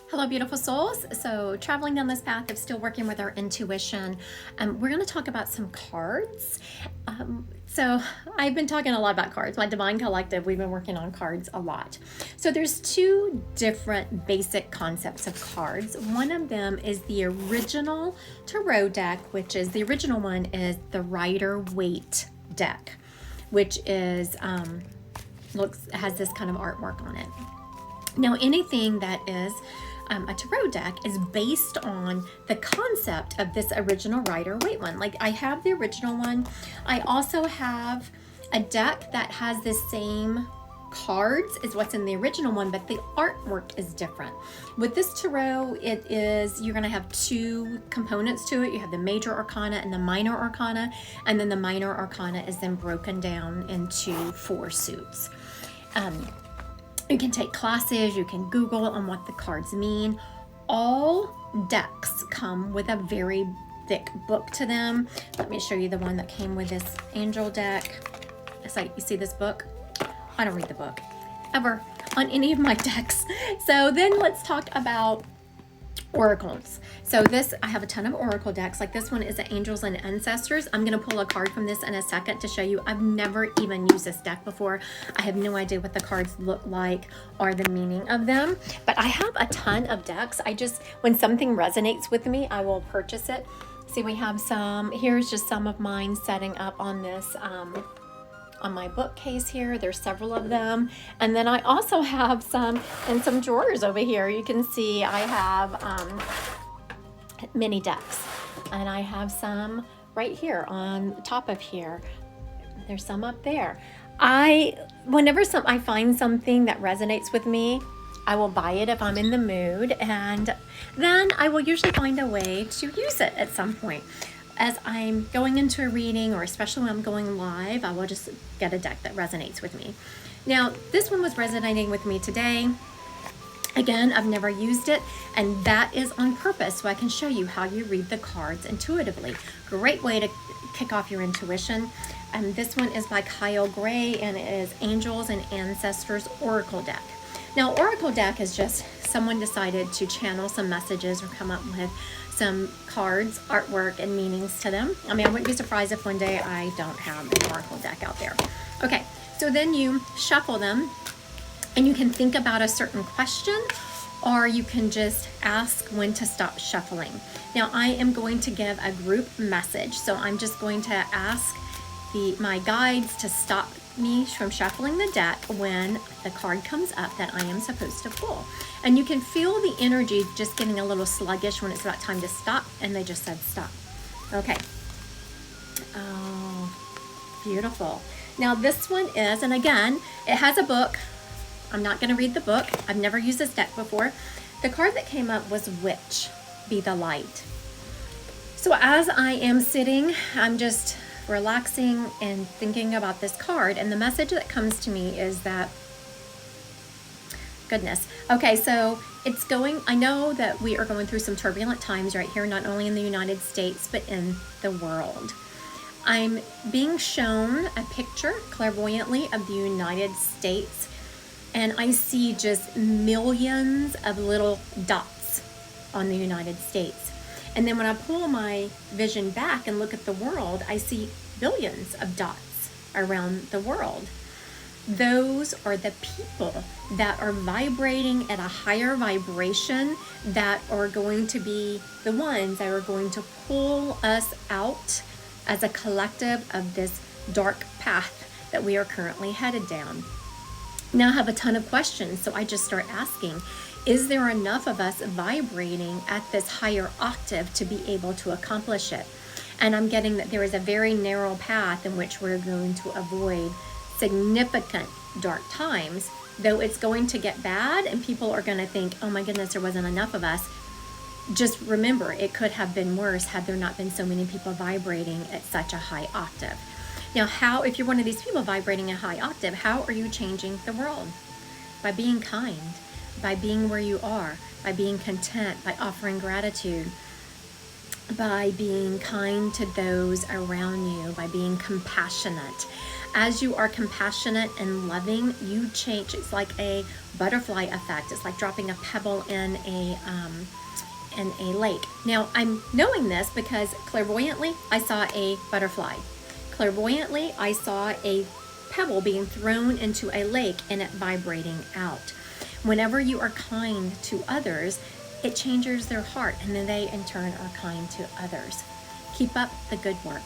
Hello, beautiful souls. So, traveling down this path of still working with our intuition, we're going to talk about some cards. So, I've been talking a lot about cards. My Divine Collective, we've been working on cards a lot. So, there's two different basic concepts of cards. One of them is the original tarot deck, which is the original one is the Rider-Waite deck, which is has this kind of artwork on it. Now, anything that is a tarot deck is based on the concept of this original Rider-Waite one. Like, I have the original one. I also have a deck that has the same cards as what's in the original one, but the artwork is different. With this tarot, you're going to have two components to it. You have the major arcana and the minor arcana, and then the minor arcana is then broken down into four suits. You can take classes, you can Google on what the cards mean. All decks come with a very thick book to them. Let me show you the one that came with this angel deck. It's like, you see this book? I don't read the book ever on any of my decks. So then let's talk about oracles. So I have a ton of oracle decks. Like, this one is the Angels and Ancestors. I'm going to pull a card from this in a second to show you. I've never even used this deck before. I have no idea what the cards look like or the meaning of them, but I have a ton of decks. When something resonates with me, I will purchase it. See, we have here's just some of mine setting up on this, on my bookcase here. There's several of them. And then I also have some in some drawers over here. You can see I have mini decks, and I have some right here on top of here. There's some up there. Whenever I find something that resonates with me, I will buy it if I'm in the mood, and then I will usually find a way to use it at some point. As I'm going into a reading, or especially when I'm going live, I will just get a deck that resonates with me. Now, this one was resonating with me today. Again, I've never used it, and that is on purpose, so I can show you how you read the cards intuitively. Great way to kick off your intuition. This one is by Kyle Gray, and it is Angels and Ancestors Oracle Deck. Now, Oracle Deck is just someone decided to channel some messages or come up with some cards, artwork, and meanings to them. I mean, I wouldn't be surprised if one day I don't have an Oracle deck out there. Okay, so then you shuffle them, and you can think about a certain question, or you can just ask when to stop shuffling. Now, I am going to give a group message, so I'm just going to ask my guides to stop me from shuffling the deck when the card comes up that I am supposed to pull. And you can feel the energy just getting a little sluggish when it's about time to stop, and they just said stop. Okay. Oh, beautiful. Now this one is, and again, it has a book. I'm not going to read the book. I've never used this deck before. The card that came up was Witch, Be the Light. So as I am sitting, I'm just relaxing and thinking about this card, and the message that comes to me is that, goodness. Okay, so I know that we are going through some turbulent times right here, not only in the United States, but in the world. I'm being shown a picture clairvoyantly of the United States, and I see just millions of little dots on the United States. And then when I pull my vision back and look at the world, I see billions of dots around the world. Those are the people that are vibrating at a higher vibration, that are going to be the ones that are going to pull us out as a collective of this dark path that we are currently headed down. Now I have a ton of questions, so I just start asking, is there enough of us vibrating at this higher octave to be able to accomplish it? And I'm getting that there is a very narrow path in which we're going to avoid significant dark times, though it's going to get bad and people are going to think, oh my goodness, there wasn't enough of us. Just remember, it could have been worse had there not been so many people vibrating at such a high octave. Now, if you're one of these people vibrating a high octave, how are you changing the world? By being kind, by being where you are, by being content, by offering gratitude, by being kind to those around you, by being compassionate. As you are compassionate and loving, you change. It's like a butterfly effect. It's like dropping a pebble in a lake. Now, I'm knowing this because clairvoyantly, I saw a butterfly. Clairvoyantly, I saw a pebble being thrown into a lake and it vibrating out. Whenever you are kind to others, it changes their heart, and then they in turn are kind to others. Keep up the good work.